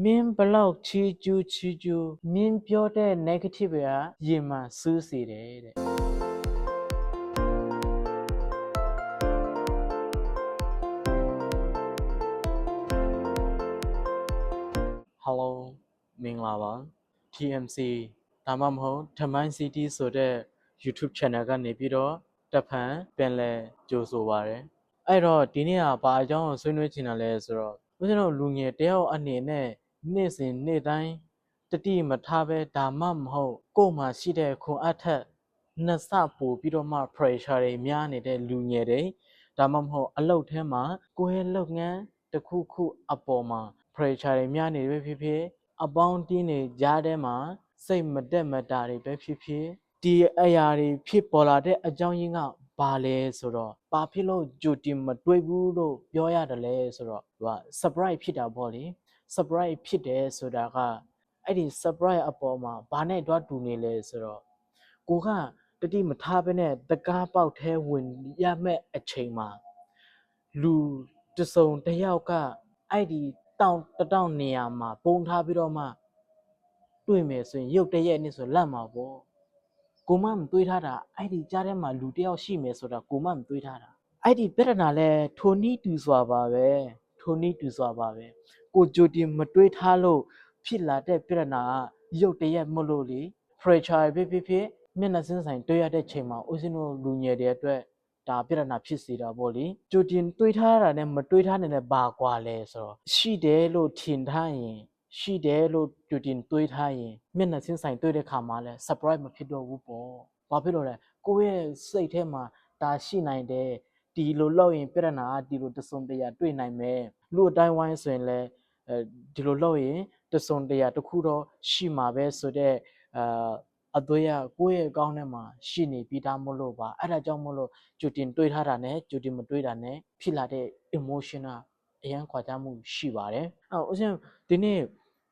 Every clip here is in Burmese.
မင်းဘလောက်ချီကျူးချီကျူးမင်းပြောတဲ့ negative ကရင်မှာစူးစေတယ်တဲ့ Hello မင်္ဂလာပါ TMC ဒါမှမဟုတ် Tamai City ဆိုတဲ့ YouTube channel ကနေပြီးတော့တဖန်ပြန်လဲကြိုဆိုပါရယ်အဲ့တော့ဒီနေ့ကဘာအကြောင်းဆွေးနွေးချင်တာလဲဆိုတော့ဦးဇင်းတို့လူငယ်တယောက်အနေနဲ့နေ့စဉ်နေ့တိုင်းတတိမထားပဲဒါမှမဟုတ်ကိုယ်မှာရှိတဲ့ခွန်အားထက်နှစ်ဆပို့ပြီးတော့မှ pressure တွေများနေတဲ့လူငယ်တွေဒါမှမဟုတ်အလုပ်ထဲမှာကိုယ့်ရဲ့လုပ်ငန်းတစ်ခုခုအပေါ်မှာ pressure တွေများနေပဲဖြစ်ဖြစ်အပေါင်းတင်းတွေကြားထဲမှာစိတ်မတက်မတာတွေပဲဖြစ်ဖြစ်ဒီအရာတွေဖြစ်ပေါ်လာတဲ့အကြောင်းရင်းကဘာလဲဆိုတော့ဘာဖြစ်လို့ကြိုတင်မတွေးဘူးလို့ပြောရတယ်လဲဆိုတော့သူက surprise ဖြစ်တာပေါ့လေ surprise ဖြစ်တယ်ဆိုတာကအဲ့ဒီ surprise အပေါ်မှာဘာနဲ့တွားတူနေလဲဆိုတော့ကိုကတတိမထားဘဲနဲ့တကားပေါက်ထဲဝင်ရမဲ့အချိန်မှာလူတစုံတယောက်ကအဲ့ဒီတောင်နေရာမှာပုံထားပြီးတော့မှတွေ့မယ်ဆိုရင်ရုတ်တရက်နဲ့ဆိုလန့်မှာပေါ့ကိုမမတွေးထားတာအဲ့ဒီကြားထဲမှာလူတယောက်ရှိမယ်ဆိုတာကိုမမတွေးထားတာအဲ့ဒီပြဿနာလဲထိုနည်းတူစွာပါပဲထိုနည်းတူစွာပါပဲကိုကြိုတင်မတွေးထားလို့ဖြစ်လာတဲ့ပြဿနာကရုတ်တရက်မလို့လေ pressure ဖြစ်မျက်နှာစင်းဆိုင်တွေ့ရတဲ့ချိန်မှာဦးစင်းတို့လူငယ်တွေအတွက်ဒါပြဿနာဖြစ်စေတာပေါ့လေကြိုတင်တွေးထားတာနဲ့မတွေးထားနိုင်တဲ့ဘာကွာလဲဆိုတော့ရှိတယ်လို့ထင်ထားရင်ရှိတယ်လို့ကြိုတင်တွေးထားရင်မျက်နှာစင်းဆိုင်တွေ့တဲ့ခါမှာလဲ surprise မဖြစ်တော့ဘူးပေါ့ဘာဖြစ်လို့လဲကိုယ့်ရဲ့စိတ်ထဲမှာဒါရှိနိုင်တယ်ဒီလိုလုပ်ရင်ပြဿနာကဒီလိုတစုံတရာတွေ့နိုင်မယ်လူအတိုင်းဝိုင်းဆိုရင်လဲဒီလိုလုပ်ရင်တစုံတရာတစ်ခုတော့ရှိမှာပဲဆိုတော့အသွေးကကိုယ့်ရဲ့အကောင်းထဲမှာရှိနေပြီးသားမလို့ပါအဲ့ဒါကြောင့်မလို့ကြိုတင်တွေးထားတာနဲ့ကြိုတင်မတွေးတာနဲ့ဖြစ်လာတဲ့ emotional အရန်ခွာခြားမှုရှိပါတယ်အဲ့ဦးဇင်းဒီနေ့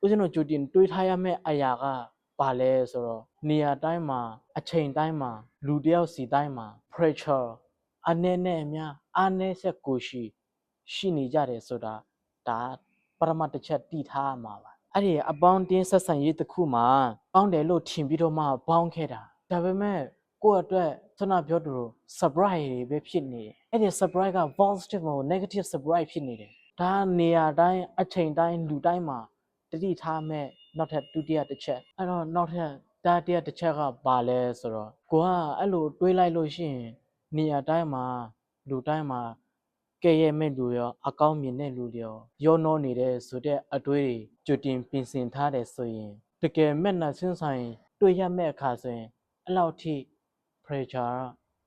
ဦးဇင်းတို့ကြိုတင်တွေးထားရမယ့်အရာကဘာလဲဆိုတော့နေရာတိုင်းမှာအချိန်တိုင်းမှာလူတယောက်စီတိုင်းမှာ pressure အနေနဲ့အများအားနည်းချက်ကိုရှိနေကြတယ်ဆိုတာဒါပရမတ်တစ်ချက်တည်ထားရမှာပါအဲ့ဒီအပေါင်းတင်းဆက်ဆံရေးတစ်ခုမှာပေါင်းတယ်လို့ထင်ပြီးတော့မှပေါင်းခဲ့တာဒါပေမဲ့ကိုယ့်အတွက်ဆွမ်းနာပြောသူ surprise တွေပဲဖြစ်နေတယ်အဲ့ဒီ surprise က positive မဟုတ် negative surprise ဖြစ်နေတယ်ဒါနေရာတိုင်းအချိန်တိုင်းလူတိုင်းမှာတတိထားမဲ့နောက်ထပ်ဒုတိယတစ်ချက်အဲ့တော့နောက်ထပ်ဒါတရတစ်ချက်ကဘာလဲဆိုတော့ကိုကအဲ့လိုတွေးလိုက်လို့ရှိရင်နေရာတိုင်းမှာလူတိုင်းမှာကဲရဲ့မဲ့လူရောအကောင်းမြင်တဲ့လူရောနှောနေတဲ့ဆိုတဲ့အတွေးတွေကြိုတင်ပြင်ဆင်ထားတယ်ဆိုရင်တကယ်မဲ့နှဆင်းဆိုင်တွေ့ရမဲ့အခါဆိုရင်အဲ့လောက်ထိ pressure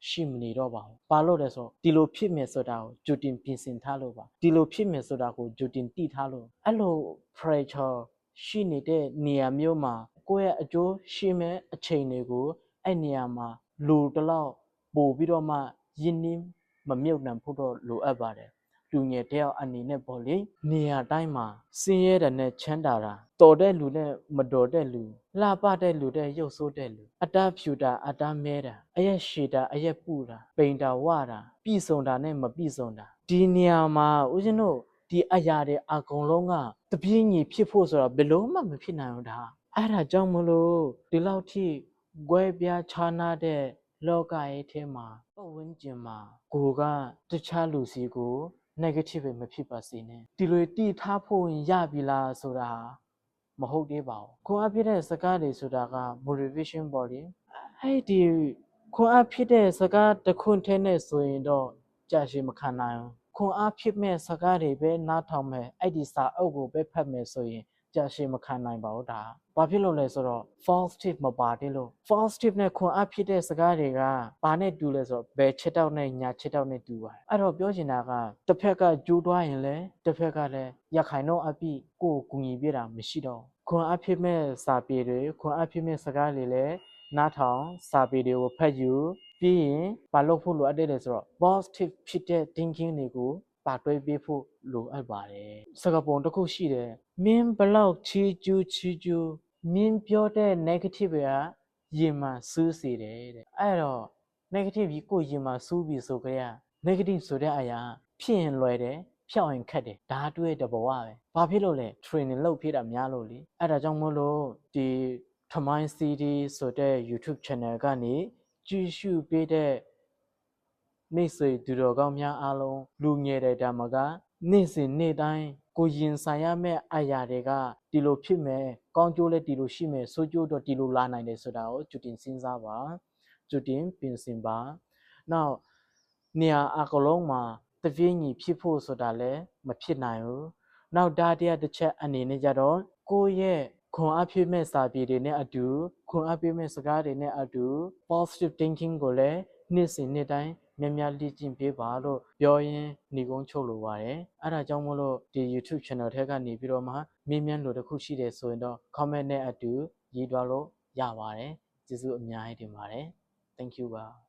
ရှိမနေတော့ပါဘူး။ဘာလို့လဲဆိုတော့ဒီလိုဖြစ်မယ်ဆိုတာကိုကြိုတင်ပြင်ဆင်ထားလို့ပါ။ဒီလိုဖြစ်မယ်ဆိုတာကိုကြိုတင်သိထားလို့အဲ့လို pressure ရှိနေတဲ့နေရာမျိုးမှာကိုယ့်ရဲ့အကျိုးရှိမဲ့အချိန်တွေကိုအဲ့နေရာမှာလူတလောက်ပို့ပြီးတော့မှယဉ်နှင်းမမြုပ်နှံဖို့တော့လိုအပ်ပါတယ်လူငယ်တယောက်အနေနဲ့ပေါ့လေနေရာတိုင်းမှာစင်းရဲတဲ့နဲ့ချမ်းသာတာတော်တဲ့လူနဲ့မတော်တဲ့လူလှပတဲ့လူတဲ့ရုပ်ဆိုးတဲ့လူအတားဖြူတာအတားမဲတာအရက်ရှည်တာအရက်ပူတာပိန်တာဝတာပြည်စုံတာနဲ့မပြည်စုံတာဒီနေရာမှာဦးဇင်းတို့ဒီအရာတွေအကုန်လုံးကတပြင်းညီဖြစ်ဖို့ဆိုတော့ဘယ်လို့မှမဖြစ်နိုင်ဘူးဒါအဲ့ဒါကြောင့်မလို့ဒီလောက်ထိကွဲပြားခြားနားတဲ့လောကရဲ့ထဲမှာပတ်ဝန်းကျင်မှာကိုကတခြားလူစီကို negative ပဲမဖြစ်ပါစေနဲ့ဒီလိုတည်ထားဖို့ရပြီလားဆိုတာမဟုတ်သေးပါဘူးခွန်အားဖြစ်တဲ့စကားတွေဆိုတာက motivation ပေါ့လေအဲ့ဒီခွန်အားဖြစ်တဲ့စကားတစ်ခွန်းထဲနဲ့ဆိုရင်တော့ကြာရှည်မခံနိုင်ဘူးခွန်အားဖြစ်မဲ့စကားတွေပဲနားထောင်မဲ့အဲ့ဒီစာအုပ်ကိုပဲဖတ်မယ်ဆိုရင်ကြာရှည်မခံနိုင်ပါဘူးဒါဘာဖြစ်လို့လဲဆိုတော့ false tip မပါသေးလို့ false tip နဲ့ခွန်အားဖြစ်တဲ့စကားတွေကဘာနဲ့တူလဲဆိုတော့ဘယ်ချက်တောက်နဲ့ညာချက်တောက်နဲ့တူပါတယ်အဲ့တော့ပြောချင်တာကတစ်ဖက်ကကျိုးသွားရင်လည်းတစ်ဖက်ကလည်းရခိုင်တော့အပြည့်ကိုကူညီပြတာမရှိတော့ခွန်အားဖြစ်မဲ့စာပေတွေခွန်အားဖြစ်မဲ့စကားတွေလည်းနားထောင်စာပေတွေကိုဖတ်ယူပြီးရင်ဘာလုပ်ဖို့လိုအပ်တယ်လဲဆိုတော့ positive ဖြစ်တဲ့ thinking တွေကိုပါတွဲပေးဖို့လိုအပ်ပါတယ်စကားပုံတစ်ခုရှိတယ်မင်းဘလောက်ချီကျူးမင်းပြောတဲ့ negative ကရင်မှာစူးစေတယ်တဲ့အဲ့တော့ negative ကြီးကိုရင်မှာစူးပြီးဆိုကြရ negative ဆိုတဲ့အရာဖြစ်ရင်လွယ်တယ်ဖြ ဖြောက်ရင်ခက်တယ်ဒါတွေ့တဲ့ဘဝပဲဘာဖြစ်လို့လဲ training လုပ်ဖြစ်တာများလို့လေအဲ့ဒါကြောင့်မို့လို့ဒီထမိုင်း CD ဆိုတဲ့ YouTube channel ကနေကြည့်ရှုပေးတဲ့မိတ်ဆွေသူတော်ကောင်းများအားလုံးလူငယ်တဲ့ဓမ္မကနေ့စဉ်နေ့တိုင်းကိုရင်ဆိုင်ရမယ့်အရာတွေကဒီလိုဖြစ်မယ်ကောင်းကျိုးလည်းဒီလိုရှိမယ်ဆိုးကျိုးတော့ဒီလိုလာနိုင်တယ်ဆိုတာကိုကြိုတင်စဉ်းစားပါကြိုတင်ပြင်ဆင်ပါနောက်နေရာအကလုံးမှာတပြင်းညီဖြစ်ဖို့ဆိုတာလည်းမဖြစ်နိုင်ဘူးနောက်ဒါတရားတစ်ချက်အနေနဲ့ကြတော့ကိုယ့်ရဲ့ခွန်အားဖြစ်မဲ့စာပေတွေနဲ့အတူခွန်အားပြမဲ့စကားတွေနဲ့အတူ positive thinking ကိုလည်းနေ့စဉ်နေ့တိုင်းများများလေ့ကျင့်ပေးပါလို့ပြောရင်းညီကုန်းချုပ်လိုပါတယ်အဲ့ဒါကြောင့်မို့လို့ဒီ YouTube channel ထဲကနေပြီးတော့မှမေးမြန်းလို့တစ်ခုရှိတယ်ဆိုရင်တော့ comment နဲ့အတူရေးသွားလို့ရပါတယ်ကျေးဇူးအများကြီးတင်ပါတယ် thank you ပါ